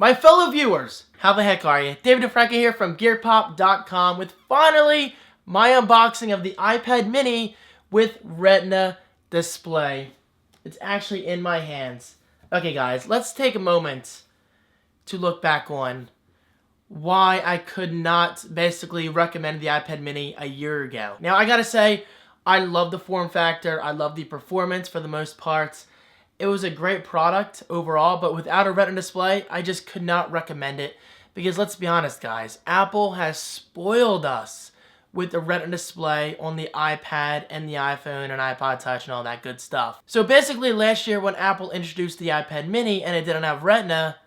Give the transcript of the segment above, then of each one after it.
My fellow viewers, how the heck are you? David DeFranco here from GearPop.com with finally my unboxing of the iPad mini with Retina Display. It's actually in my hands. Okay guys, let's take a moment to look back on why I could not basically recommend the iPad mini a year ago. Now I gotta say, I love the form factor, I love the performance for the most part. It was a great product overall, but without a Retina display, I just could not recommend it. Because let's be honest guys, Apple has spoiled us with the Retina display on the iPad and the iPhone and iPod Touch and all that good stuff. So basically last year when Apple introduced the iPad mini and it didn't have Retina,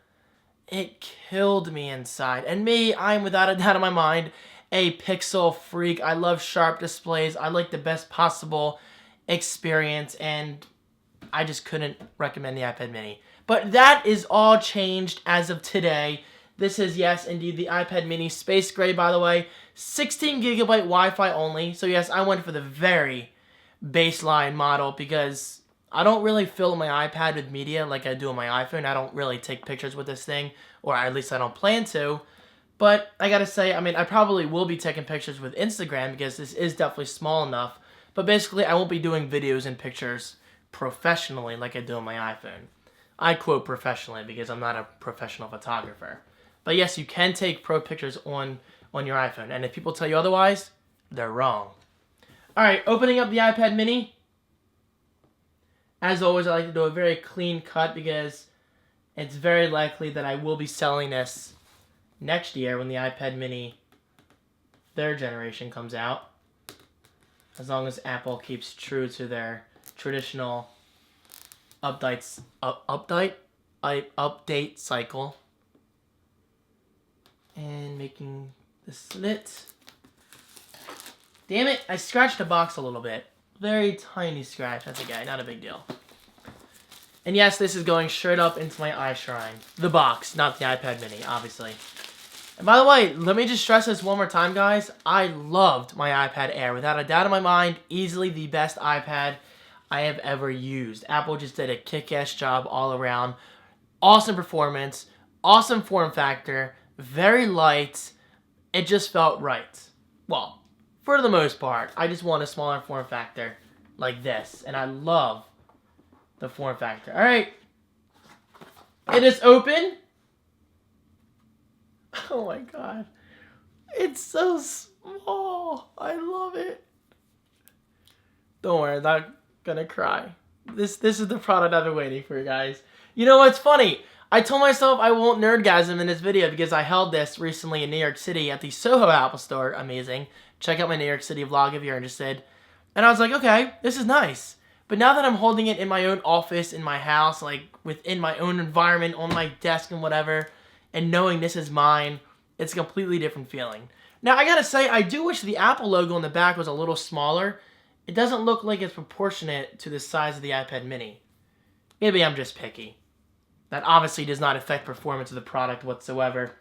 it killed me inside. And me, I'm without a doubt in my mind a pixel freak. I love sharp displays. I like the best possible experience, and I just couldn't recommend the iPad mini. But that is all changed as of today. This is, yes, indeed, the iPad mini space gray, by the way. 16 gigabyte Wi-Fi only. So yes, I went for the very baseline model because I don't really fill my iPad with media like I do on my iPhone. I don't really take pictures with this thing, or at least I don't plan to. But I gotta say, I mean, I probably will be taking pictures with Instagram because this is definitely small enough. But basically, I won't be doing videos and pictures professionally like I do on my iPhone. I quote professionally because I'm not a professional photographer. But yes, you can take pro pictures on your iPhone. And if people tell you otherwise, they're wrong. Alright, opening up the iPad mini. As always, I like to do a very clean cut because it's very likely that I will be selling this next year when the iPad mini 3rd generation comes out. As long as Apple keeps true to their traditional update cycle. And making the slit. Damn it, I scratched the box a little bit. Very tiny scratch, that's okay, not a big deal. And yes, this is going straight up into my eye shrine. The box, not the iPad mini, obviously. And by the way, let me just stress this one more time, guys. I loved my iPad Air. Without a doubt in my mind, easily the best iPad I have ever used. Apple just did a kick-ass job all around. Awesome performance, awesome form factor, very light. It just felt right. Well, for the most part, I just want a smaller form factor like this. And I love the form factor. Alright. It is open. Oh my god. It's so small. I love it. Don't worry, I'm not gonna cry. This is the product I've been waiting for, guys. You know what's funny? I told myself I won't nerdgasm in this video because I held this recently in New York City at the Soho Apple Store. Amazing. Check out my New York City vlog if you're interested. And I was like, okay, this is nice. But now that I'm holding it in my own office, in my house, like within my own environment, on my desk and whatever, and knowing this is mine, it's a completely different feeling. Now, I gotta say, I do wish the Apple logo on the back was a little smaller. It doesn't look like it's proportionate to the size of the iPad mini. Maybe I'm just picky. That obviously does not affect performance of the product whatsoever.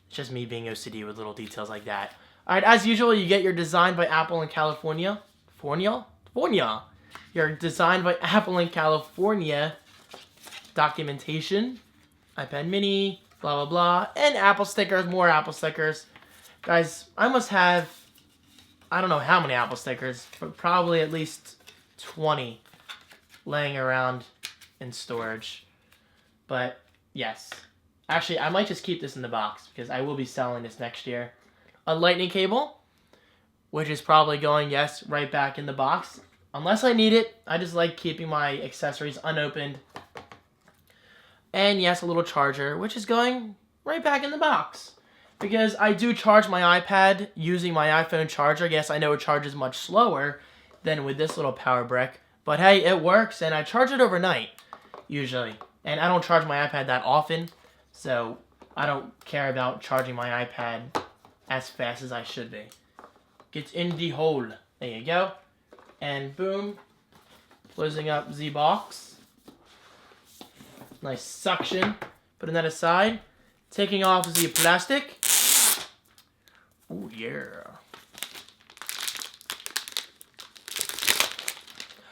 It's just me being OCD with little details like that. Alright, as usual, you get your Designed by Apple in California. Your Designed by Apple in California documentation. iPad mini, blah, blah, blah. And Apple stickers, more Apple stickers. Guys, I must have, I don't know how many Apple stickers, but probably at least 20 laying around in storage. But, yes. Actually, I might just keep this in the box because I will be selling this next year. A lightning cable, which is probably going, yes, right back in the box. Unless I need it, I just like keeping my accessories unopened. And, yes, a little charger, which is going right back in the box. Because I do charge my iPad using my iPhone charger. Yes, I know it charges much slower than with this little power brick. But, hey, it works, and I charge it overnight, usually. And I don't charge my iPad that often, so I don't care about charging my iPad as fast as I should be. Gets in the hole. There you go. And boom. Closing up the box. Nice suction. Putting that aside. Taking off the plastic. Oh yeah.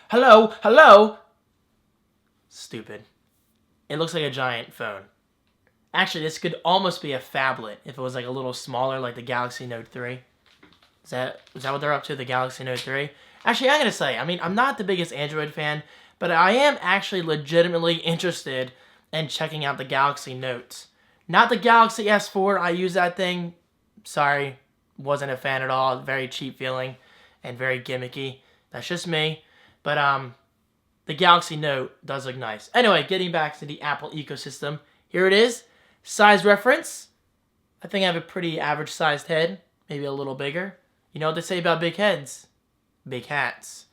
Hello, hello. Stupid. It looks like a giant phone. Actually, this could almost be a phablet if it was like a little smaller, like the Galaxy Note 3. Is that what they're up to, the Galaxy Note 3? Actually, I gotta say, I mean, I'm not the biggest Android fan, but I am actually legitimately interested in checking out the Galaxy Note. Not the Galaxy S4, I use that thing. Sorry, wasn't a fan at all. Very cheap feeling and very gimmicky. That's just me. But the Galaxy Note does look nice. Anyway, getting back to the Apple ecosystem. Here it is. Size reference. I think I have a pretty average sized head. Maybe a little bigger. You know what they say about big heads? Big hats.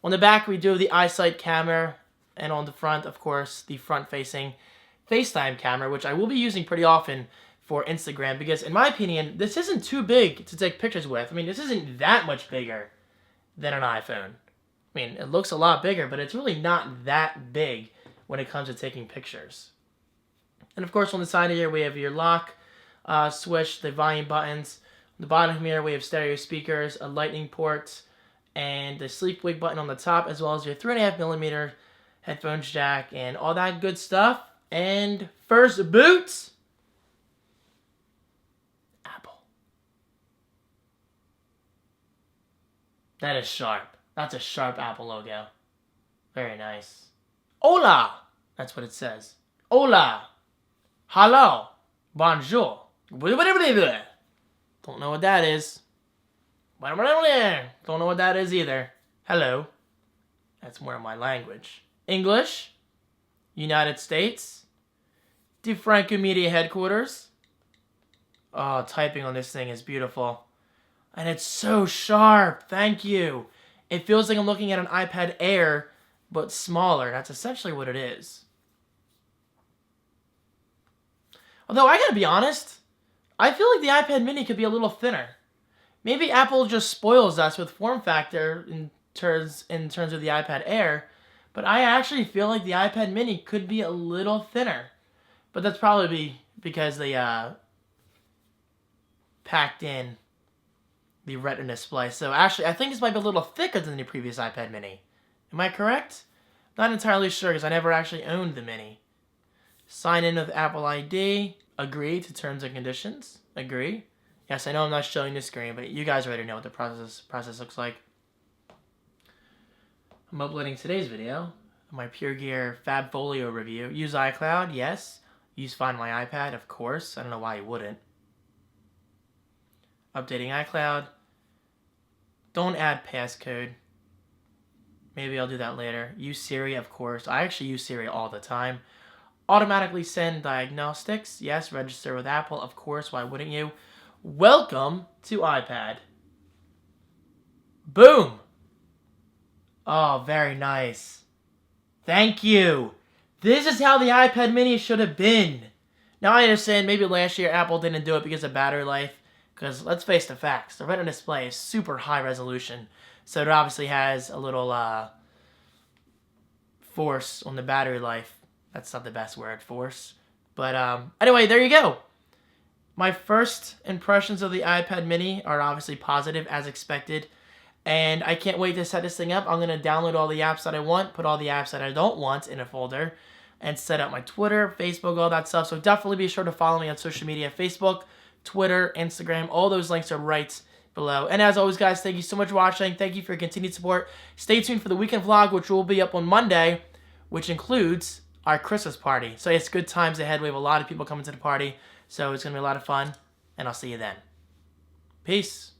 On the back, we do have the iSight camera. And on the front, of course, the front-facing FaceTime camera, which I will be using pretty often for Instagram. Because, in my opinion, this isn't too big to take pictures with. I mean, this isn't that much bigger than an iPhone. I mean, it looks a lot bigger, but it's really not that big when it comes to taking pictures. And, of course, on the side here, we have your lock switch, the volume buttons. On the bottom here, we have stereo speakers, a lightning port, and the sleep wake button on the top, as well as your 3.5mm headphones jack, and all that good stuff. And first boot, Apple. That is sharp. That's a sharp Apple logo. Very nice. Hola! That's what it says. Hola. Hello. Bonjour. Don't know what that is. Don't know what that is either. Hello. That's more of my language. English. United States. DeFranco Media Headquarters. Oh, typing on this thing is beautiful. And it's so sharp. Thank you. It feels like I'm looking at an iPad Air, but smaller. That's essentially what it is. Although, I gotta be honest, I feel like the iPad mini could be a little thinner. Maybe Apple just spoils us with form factor in terms of the iPad Air, but I actually feel like the iPad mini could be a little thinner. But that's probably because they packed in the Retina Display. So actually, I think this might be a little thicker than the previous iPad mini. Am I correct? Not entirely sure because I never actually owned the mini. Sign in with Apple ID. Agree to terms and conditions. Agree. Yes, I know I'm not showing the screen, but you guys already know what the process looks like. I'm uploading today's video, my Pure Gear Fab Folio review. Use iCloud, yes. Use Find My iPad, of course. I don't know why you wouldn't. Updating iCloud. Don't add passcode. Maybe I'll do that later. Use Siri, of course. I actually use Siri all the time. Automatically send diagnostics. Yes, register with Apple, of course. Why wouldn't you? Welcome to iPad. Boom! Oh, very nice. Thank you. This is how the iPad mini should have been. Now I understand maybe last year Apple didn't do it because of battery life. Because let's face the facts. The Retina Display is super high resolution. So it obviously has a little force on the battery life. That's not the best word, force. But anyway, there you go. My first impressions of the iPad mini are obviously positive as expected. And I can't wait to set this thing up. I'm going to download all the apps that I want, put all the apps that I don't want in a folder, and set up my Twitter, Facebook, all that stuff. So definitely be sure to follow me on social media, Facebook, Twitter, Instagram. All those links are right below. And as always, guys, thank you so much for watching. Thank you for your continued support. Stay tuned for the weekend vlog, which will be up on Monday, which includes our Christmas party. So it's good times ahead. We have a lot of people coming to the party. So it's going to be a lot of fun. And I'll see you then. Peace.